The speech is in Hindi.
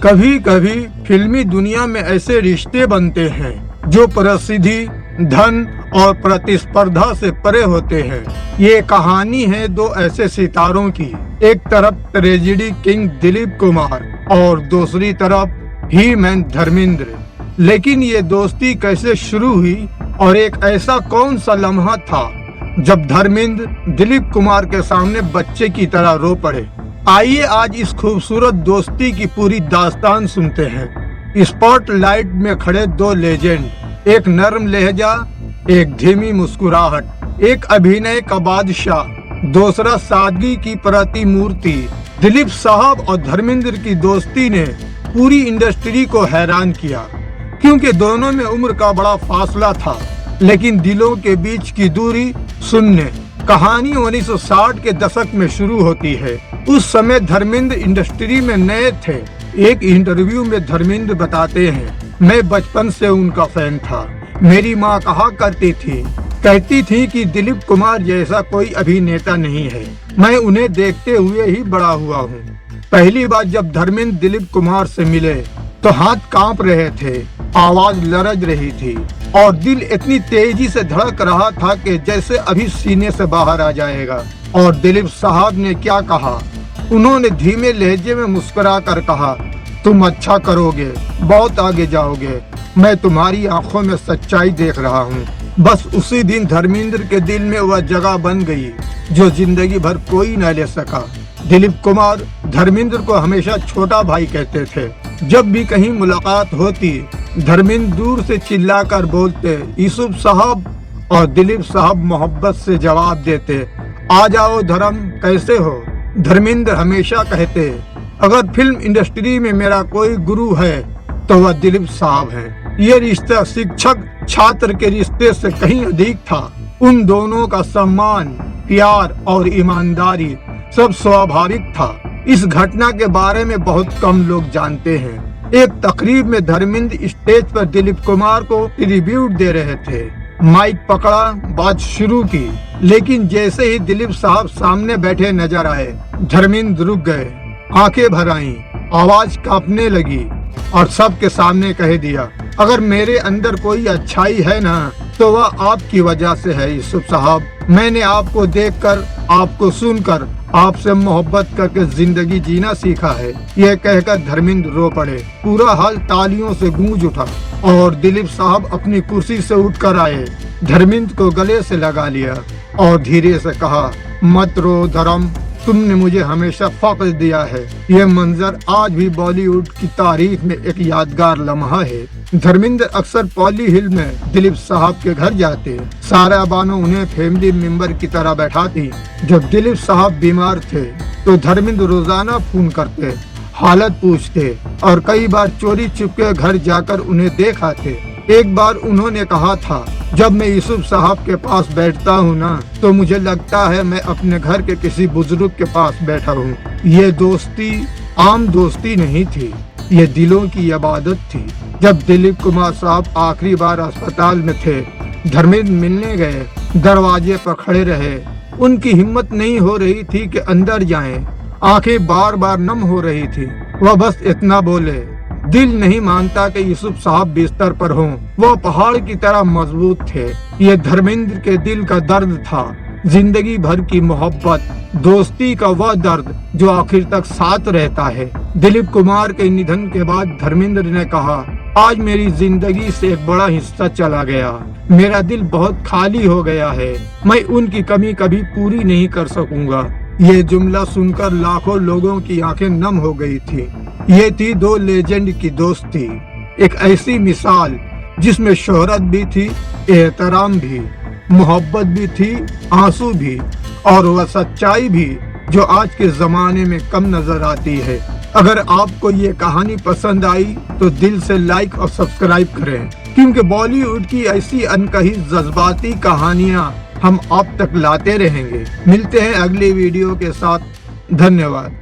कभी कभी फिल्मी दुनिया में ऐसे रिश्ते बनते हैं जो प्रसिद्धि, धन और प्रतिस्पर्धा से परे होते हैं। ये कहानी है दो ऐसे सितारों की। एक तरफ ट्रेजेडी किंग दिलीप कुमार और दूसरी तरफ ही मैन धर्मेंद्र। लेकिन ये दोस्ती कैसे शुरू हुई और एक ऐसा कौन सा लम्हा था जब धर्मेंद्र दिलीप कुमार के सामने बच्चे की तरह रो पड़े। आइए आज इस खूबसूरत दोस्ती की पूरी दास्तान सुनते हैं। स्पॉटलाइट में खड़े दो लेजेंड, एक नर्म लहजा, एक धीमी मुस्कुराहट, एक अभिनय का बादशाह, दूसरा सादगी की प्रतिमूर्ति। दिलीप साहब और धर्मेंद्र की दोस्ती ने पूरी इंडस्ट्री को हैरान किया, क्योंकि दोनों में उम्र का बड़ा फासला था, लेकिन दिलों के बीच की दूरी शून्य। कहानी 1960 के दशक में शुरू होती है। उस समय धर्मेंद्र इंडस्ट्री में नए थे। एक इंटरव्यू में धर्मेंद्र बताते हैं, मैं बचपन से उनका फैन था। मेरी माँ कहती थी कि दिलीप कुमार जैसा कोई अभिनेता नहीं है। मैं उन्हें देखते हुए ही बड़ा हुआ हूँ। पहली बार जब धर्मेंद्र दिलीप कुमार से मिले तो हाथ कांप रहे थे, आवाज लरज रही थी और दिल इतनी तेजी से धड़क रहा था कि जैसे अभी सीने से बाहर आ जाएगा। और दिलीप साहब ने क्या कहा? उन्होंने धीमे लहजे में मुस्कुरा कर कहा, तुम अच्छा करोगे, बहुत आगे जाओगे। मैं तुम्हारी आंखों में सच्चाई देख रहा हूँ। बस उसी दिन धर्मेंद्र के दिल में वह जगह बन गई जो जिंदगी भर कोई न ले सका। दिलीप कुमार धर्मेंद्र को हमेशा छोटा भाई कहते थे। जब भी कहीं मुलाकात होती, धर्मेंद्र दूर से चिल्लाकर बोलते, यूसुफ साहब, और दिलीप साहब मोहब्बत से जवाब देते, आ जाओ धर्म, कैसे हो? धर्मेंद्र हमेशा कहते, अगर फिल्म इंडस्ट्री में मेरा कोई गुरु है तो वह दिलीप साहब हैं। ये रिश्ता शिक्षक छात्र के रिश्ते से कहीं अधिक था। उन दोनों का सम्मान, प्यार और ईमानदारी सब स्वाभाविक था। इस घटना के बारे में बहुत कम लोग जानते हैं। एक तकरीब में धर्मेंद्र स्टेज पर दिलीप कुमार को ट्रिब्यूट दे रहे थे। माइक पकड़ा, बात शुरू की, लेकिन जैसे ही दिलीप साहब सामने बैठे नजर आए, धर्मेंद्र रुक गए, आंखें भर आईं, आवाज कांपने लगी और सबके सामने कह दिया, अगर मेरे अंदर कोई अच्छाई है ना तो वह आपकी वजह से है यूसुफ साहब। मैंने आपको देखकर, आपको सुनकर, आपसे मोहब्बत करके जिंदगी जीना सीखा है। यह कहकर धर्मेंद्र रो पड़े। पूरा हाल तालियों से गूंज उठा और दिलीप साहब अपनी कुर्सी से उठकर आए, धर्मेंद्र को गले से लगा लिया और धीरे से कहा, मत रो धर्म, तुमने मुझे हमेशा फख्र दिया है। यह मंजर आज भी बॉलीवुड की तारीख में एक यादगार लम्हा है। धर्मेंद्र अक्सर पॉली हिल में दिलीप साहब के घर जाते। सारा बानो उन्हें फैमिली मेंबर की तरह बैठाती। जब दिलीप साहब बीमार थे तो धर्मेंद्र रोजाना फोन करते, हालत पूछते और कई बार चोरी छुपके घर जाकर उन्हें देख आते। एक बार उन्होंने कहा था, जब मैं यूसुफ साहब के पास बैठता हूँ ना तो मुझे लगता है मैं अपने घर के किसी बुजुर्ग के पास बैठा हूँ। ये दोस्ती आम दोस्ती नहीं थी, ये दिलों की इबादत थी। जब दिलीप कुमार साहब आखिरी बार अस्पताल में थे, धर्मेंद्र मिलने गए, दरवाजे पर खड़े रहे। उनकी हिम्मत नहीं हो रही थी कि अंदर जाएं, आंखें बार बार नम हो रही थी। वह बस इतना बोले, दिल नहीं मानता कि यूसुफ साहब बिस्तर पर हों। वह पहाड़ की तरह मजबूत थे। ये धर्मेंद्र के दिल का दर्द था, जिंदगी भर की मोहब्बत, दोस्ती का वह दर्द जो आखिर तक साथ रहता है। दिलीप कुमार के निधन के बाद धर्मेंद्र ने कहा, आज मेरी जिंदगी से एक बड़ा हिस्सा चला गया। मेरा दिल बहुत खाली हो गया है। मैं उनकी कमी कभी पूरी नहीं कर सकूंगा। ये जुमला सुनकर लाखों लोगों की आंखें नम हो गई थी। ये थी दो लेजेंड की दोस्ती, एक ऐसी मिसाल जिसमें शोहरत भी थी, एहतराम भी, मोहब्बत भी थी, आंसू भी, और वह सच्चाई भी जो आज के जमाने में कम नजर आती है। अगर आपको ये कहानी पसंद आई तो दिल से लाइक और सब्सक्राइब करें, क्योंकि बॉलीवुड की ऐसी अनकही जज्बाती कहानियाँ हम आप तक लाते रहेंगे। मिलते हैं अगली वीडियो के साथ। धन्यवाद।